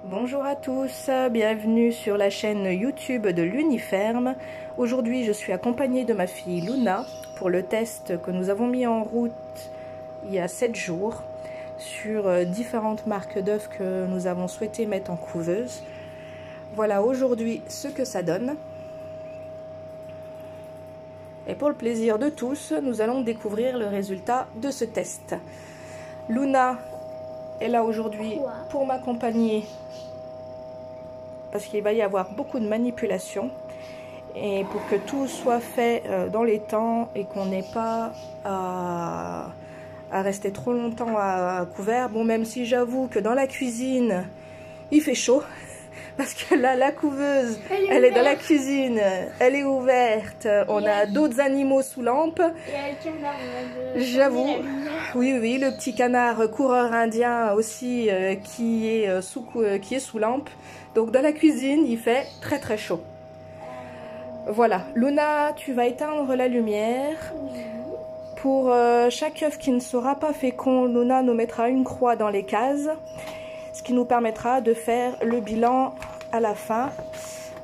Bonjour à tous, bienvenue sur la chaîne YouTube de l'Uniferme. Aujourd'hui je suis accompagnée de ma fille Luna pour le test que nous avons mis en route il y a 7 jours sur différentes marques d'œufs que nous avons souhaité mettre en couveuse. Voilà aujourd'hui ce que ça donne. Et pour le plaisir de tous, nous allons découvrir le résultat de ce test. Luna est là aujourd'hui pour m'accompagner parce qu'il va y avoir beaucoup de manipulations et pour que tout soit fait dans les temps et qu'on n'ait pas à rester trop longtemps à couvert. Bon, même si j'avoue que dans la cuisine il fait chaud parce que là la couveuse elle est dans la cuisine, elle est ouverte, on a d'autres animaux sous lampe. J'avoue, oui, le petit canard coureur indien aussi qui est sous lampe. Donc dans la cuisine il fait très chaud. Voilà, Luna, tu vas éteindre la lumière. Pour chaque œuf qui ne sera pas fécond, Luna nous mettra une croix dans les cases, ce qui nous permettra de faire le bilan à la fin.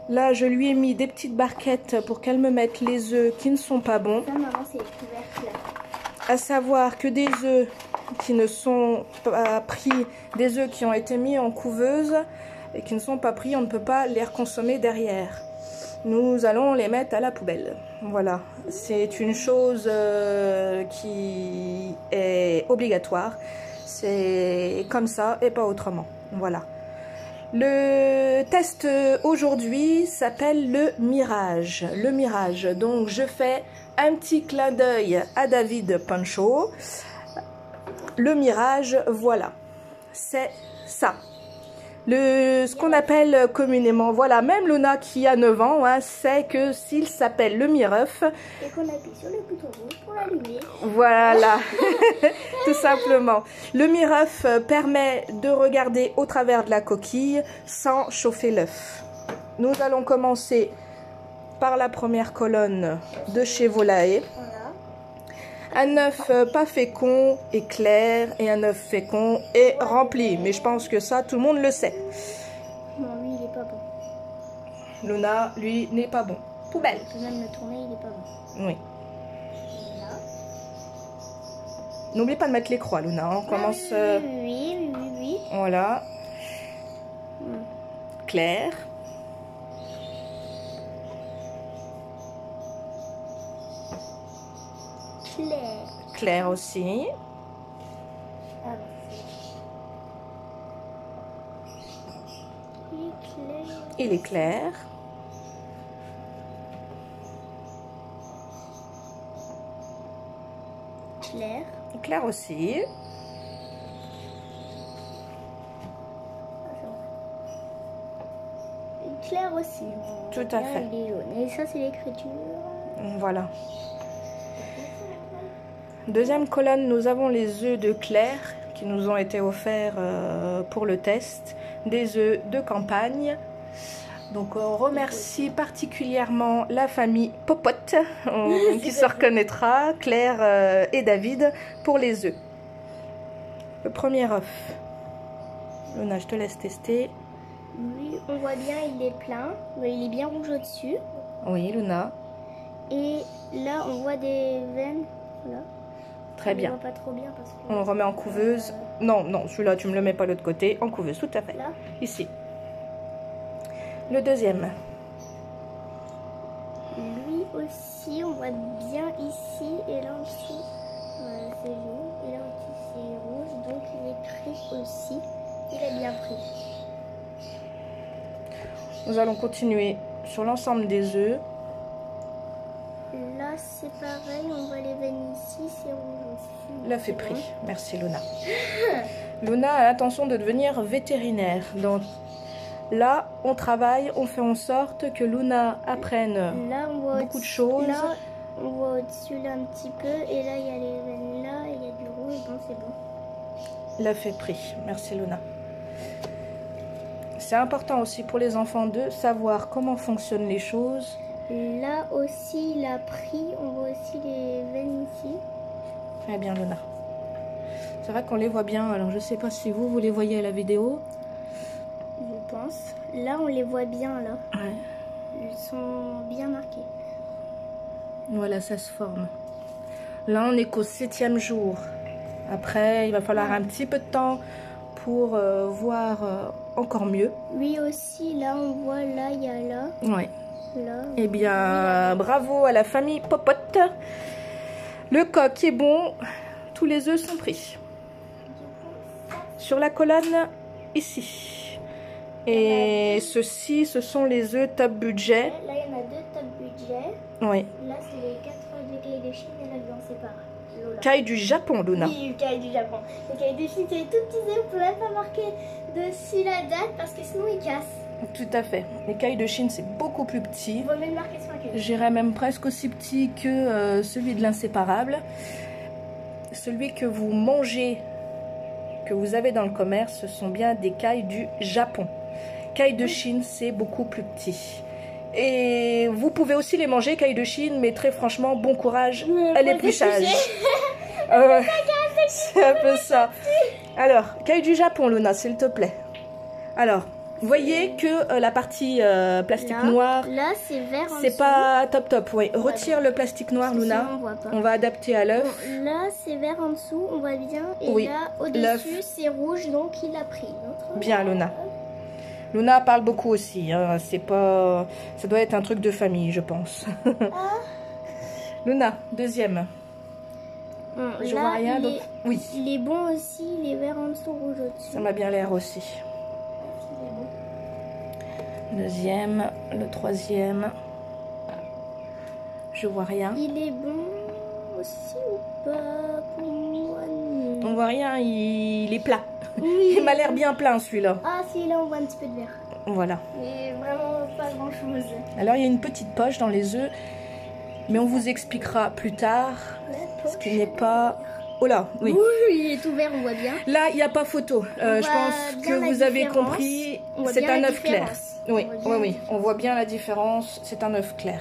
Là, je lui ai mis des petites barquettes pour qu'elle me mette les œufs qui ne sont pas bons. À savoir que des œufs qui ne sont pas pris, des œufs qui ont été mis en couveuse et qui ne sont pas pris, on ne peut pas les reconsommer derrière. Nous allons les mettre à la poubelle. Voilà, c'est une chose qui est obligatoire. C'est comme ça et pas autrement. Voilà. Le test aujourd'hui s'appelle le mirage. Le mirage. Donc je fais un petit clin d'œil à David Pancho. Le mirage, voilà. C'est ça. Ce qu'on appelle communément, voilà, même Luna qui a 9 ans, hein, sait que s'il s'appelle le mireuf, et qu'on appuie sur le bouton rouge pour l'allumer. Voilà, tout simplement. Le mireuf permet de regarder au travers de la coquille sans chauffer l'œuf. Nous allons commencer par la première colonne de chez Volae. Voilà. Un œuf pas fécond est clair et un œuf fécond est rempli. Mais je pense que ça, tout le monde le sait. Non, lui, il est pas bon. Luna, lui, n'est pas bon. Poubelle. Je peux même le tourner, il est pas bon. Oui. Là. N'oublie pas de mettre les croix, Luna. On commence... Oui. Voilà. Clair. Clair aussi. Ah bon. Il est clair. Clair. Clair aussi. Clair aussi. Tout à fait. Il est jaune. Et ça, c'est l'écriture. Voilà. Deuxième colonne, nous avons les œufs de Claire qui nous ont été offerts pour le test. Des œufs de campagne. Donc on remercie particulièrement la famille Popote qui se reconnaîtra, Claire et David, pour les œufs. Le premier œuf. Luna, je te laisse tester. Oui, on voit bien, il est plein. Il est bien rouge au-dessus. Oui, Luna. Et là, on voit des veines. Voilà. Très bien. On voit pas trop bien parce que... On remet en couveuse. Non, celui-là, tu me le mets pas de l'autre côté. En couveuse, tout à fait. Là. Ici. Le deuxième. Lui aussi, on voit bien ici. Et là en dessous, c'est jaune. Et là en dessous, c'est rouge. Donc il est pris aussi. Il est bien pris. Nous allons continuer sur l'ensemble des œufs. Là, c'est pareil. On voit les veines ici. C'est rouge aussi. L'œuf est pris. Merci, Luna. Luna a l'intention de devenir vétérinaire. Donc là, on travaille, on fait en sorte que Luna apprenne là, on voit beaucoup de choses. Là, on voit au-dessus là un petit peu. Et là, il y a les veines là. Et il y a du rouge. Bon, c'est bon. L'œuf est pris. Merci, Luna. C'est important aussi pour les enfants de savoir comment fonctionnent les choses. Là aussi, il a pris. On voit aussi les veines ici. Très bien, Luna. C'est vrai qu'on les voit bien. Alors, je ne sais pas si vous les voyez à la vidéo. pense. Là, on les voit bien, là. Ouais. Ils sont bien marqués. Voilà, ça se forme. Là, on est qu'au 7e jour. Après, il va falloir un petit peu de temps pour voir encore mieux. Oui, aussi, là, on voit, là, il y a là. Ouais. Là. Eh bien, bravo à la famille Popote. Le coq est bon. Tous les œufs sont pris. Sur la colonne, ici. Et ceux-ci, ce sont les œufs top budget. Là, il y en a 2 top budget. Oui. Là, c'est les 4 de cailles de Chine et là, on sépare. Lola. Caille du Japon, Luna. Oui, le caille du Japon. Le caille de Chine, c'est les tout petits œufs. On ne peut même pas marquer dessus la date parce que sinon, ils cassent. Tout à fait. Les cailles de Chine, c'est beaucoup plus petit. Il vaut mieux le marquer sur la queue. J'irais même presque aussi petit que celui de l'inséparable. Celui que vous mangez, que vous avez dans le commerce, ce sont bien des cailles du Japon. Cailles de Chine, c'est beaucoup plus petit. Et vous pouvez aussi les manger, cailles de Chine, mais très franchement, bon courage, elle est plus sage. C'est un peu ça. Alors, cailles du Japon, Luna, s'il te plaît. Alors, vous voyez que la partie plastique là, noir, là c'est vert en c'est dessous. pas top top. Oui. Retire le plastique noir, Luna. On voit pas. On va adapter à l'œuf. Bon, là c'est vert en dessous, on voit bien. Et Oui, là au-dessus c'est rouge, donc il a pris. Bien, Luna. Luna parle beaucoup aussi. Hein. C'est pas, ça doit être un truc de famille, je pense. Luna, deuxième. Bon, Je là, vois rien. Donc... Oui. Il est bon aussi, il est vert en dessous, rouge au-dessus. Ça m'a bien l'air aussi. Deuxième, le troisième. Je vois rien. Il est bon aussi ou pas pour moi? On voit rien, il est plat. Oui. Il m'a l'air bien plein celui-là. Ah si, là on voit un petit peu de vert. Voilà. Mais vraiment pas grand chose. Alors il y a une petite poche dans les œufs. Mais on vous expliquera plus tard. Ce qui n'est pas... Oh là, oui. Oui, il est ouvert, on voit bien. Là, il n'y a pas photo. Je pense que vous avez compris. C'est un œuf clair. Oui, oui, oui. On voit bien la différence. C'est un œuf clair.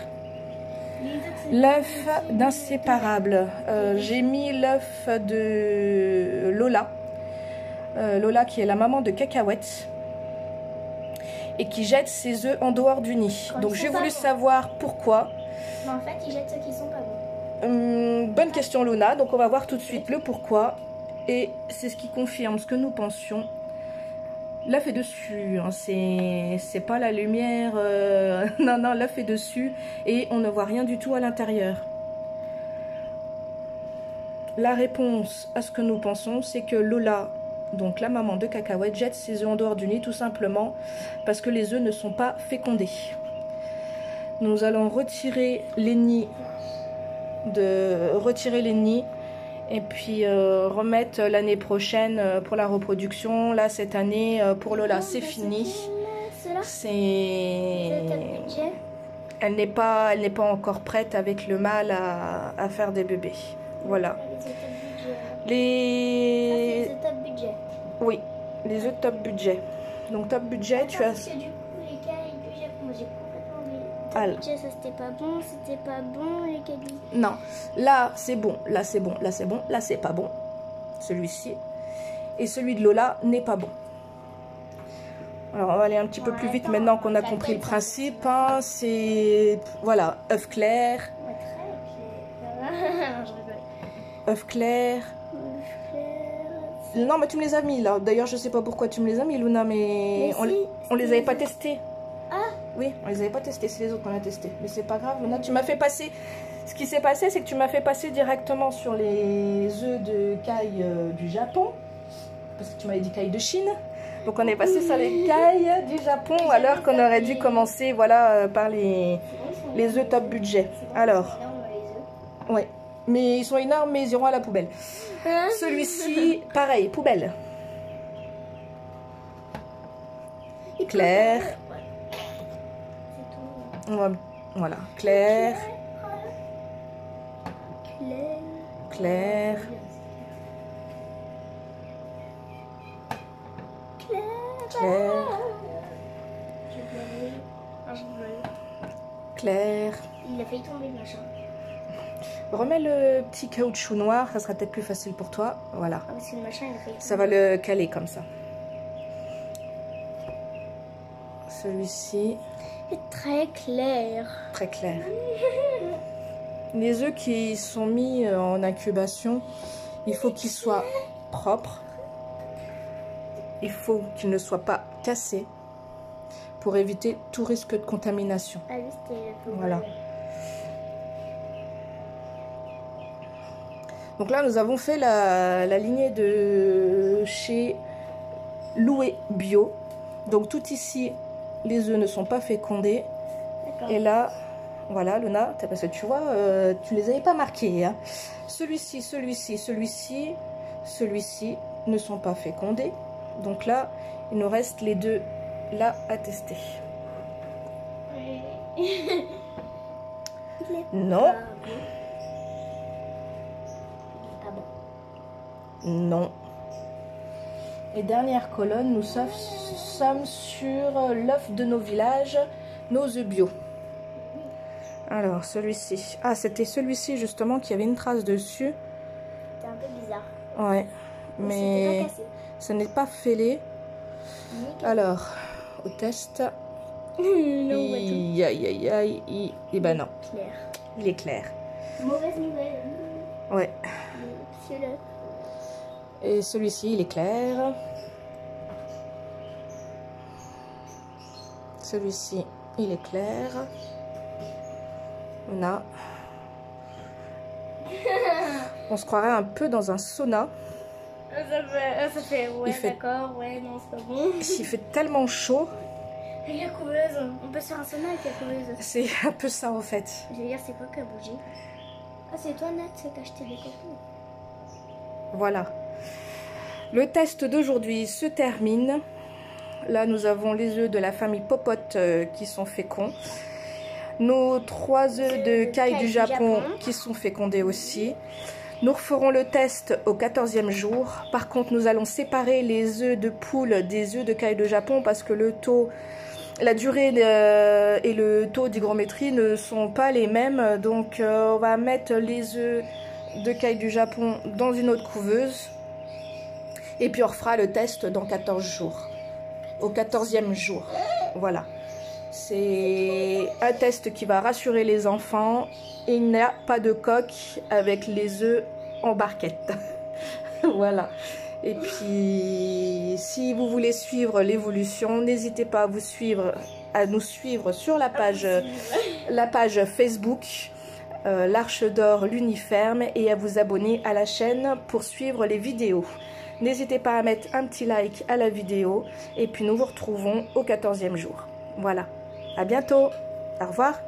L'œuf d'inséparable. J'ai mis l'œuf de Lola. Lola qui est la maman de Cacahuète. Et qui jette ses œufs en dehors du nid. Donc j'ai voulu savoir pourquoi. Mais en fait, ils jettent ceux qui sont pas bons. Bonne question, Luna. Donc on va voir tout de suite le pourquoi. Et c'est ce qui confirme ce que nous pensions. L'œuf est dessus. Hein. C'est pas la lumière. Non, non, l'œuf est dessus. Et on ne voit rien du tout à l'intérieur. La réponse à ce que nous pensons, c'est que Lola, donc la maman de Cacahuète, jette ses œufs en dehors du nid, tout simplement parce que les œufs ne sont pas fécondés. Nous allons retirer les nids. Et puis remettre l'année prochaine pour la reproduction. Là, cette année, pour Lola, c'est fini. Elle n'est pas encore prête avec le mâle à faire des bébés. Voilà. Les œufs top budget. Oui, les œufs top budget. Donc top budget, tu as... Parce que du coup, les cailles du Japon, j'ai complètement oublié. Top budget, ça c'était pas bon, les cailles. Non, là c'est bon, là c'est bon, là c'est bon, là c'est pas bon. Celui-ci. Et celui de Lola n'est pas bon. Alors on va aller un petit peu plus vite maintenant qu'on a compris le principe. Hein. C'est, voilà, œuf clair. Ouais, très clair. œuf clair. Non, mais tu me les as mis là. D'ailleurs, je sais pas pourquoi tu me les as mis, Luna, mais on les avait pas testés. Ah oui, on les avait pas testés, c'est les autres qu'on a testés. Mais c'est pas grave, Luna, tu m'as fait passer. Ce qui s'est passé, c'est que tu m'as fait passer directement sur les œufs de caille du Japon. Parce que tu m'avais dit caille de Chine. Donc on est passé sur les cailles du Japon, alors qu'on aurait dû commencer voilà, par les œufs top budget. Alors, ouais. Mais ils sont énormes, mais ils iront à la poubelle. Celui-ci, pareil, poubelle. Clair. Voilà, clair. Clair. Clair. Clair. Il a failli tomber le machin. Remets le petit caoutchouc noir, ça sera peut-être plus facile pour toi. Voilà. Ah, parce que le machin, il a failli tomber. Ça va le caler comme ça. Celui-ci. C'est très clair. Très clair. Les œufs qui sont mis en incubation, il faut qu'ils soient propres. Il faut qu'ils ne soient pas cassés pour éviter tout risque de contamination. Ah oui, c'était voilà. Donc là, nous avons fait la lignée de chez Loué Bio. Donc tout ici, les œufs ne sont pas fécondés. Et là, voilà, Luna, parce que tu vois, tu les avais pas marqués. Hein. Celui-ci, celui-ci, celui-ci, celui-ci ne sont pas fécondés. Donc là, il nous reste les deux là à tester. Non. Non. Et dernière colonne, nous sommes sur l'œuf de nos villages, nos œufs bio. Alors, celui-ci. Ah, c'était celui-ci justement qui avait une trace dessus. C'est un peu bizarre. Ouais, mais ce n'est pas fêlé. Alors, au test. Aïe, aïe, aïe. Et ben non. Clair. Il est clair. Mauvaise nouvelle. Ouais. Et celui-ci, il est clair. Celui-ci, il est clair. On se croirait un peu dans un sauna. Ça fait ouais, d'accord, ouais, non, c'est pas bon. Il fait tellement chaud. Et la couveuse, on peut se faire un sauna avec la couveuse. C'est un peu ça en fait. Je vais dire, c'est quoi qui a bougé? Ah, c'est toi, Nat, qui a acheté des cocos. Voilà. Le test d'aujourd'hui se termine. Là, nous avons les œufs de la famille Popote qui sont féconds. Nos 3 œufs de caille du Japon qui sont fécondés aussi. Nous referons le test au 14e jour. Par contre, nous allons séparer les œufs de poule des œufs de caille de Japon parce que le taux, la durée et le taux d'hygrométrie ne sont pas les mêmes. Donc, on va mettre les œufs de caille du Japon dans une autre couveuse. Et puis, on refera le test dans 14 jours. Au 14e jour. Voilà. C'est un test qui va rassurer les enfants. Il n'y a pas de coque avec les œufs en barquette. Voilà. Et puis, si vous voulez suivre l'évolution, n'hésitez pas à nous suivre sur la page Facebook l'Arche d'Or l'Uniferme et à vous abonner à la chaîne pour suivre les vidéos. N'hésitez pas à mettre un petit like à la vidéo et puis nous vous retrouvons au 14e jour. Voilà. À bientôt. Au revoir.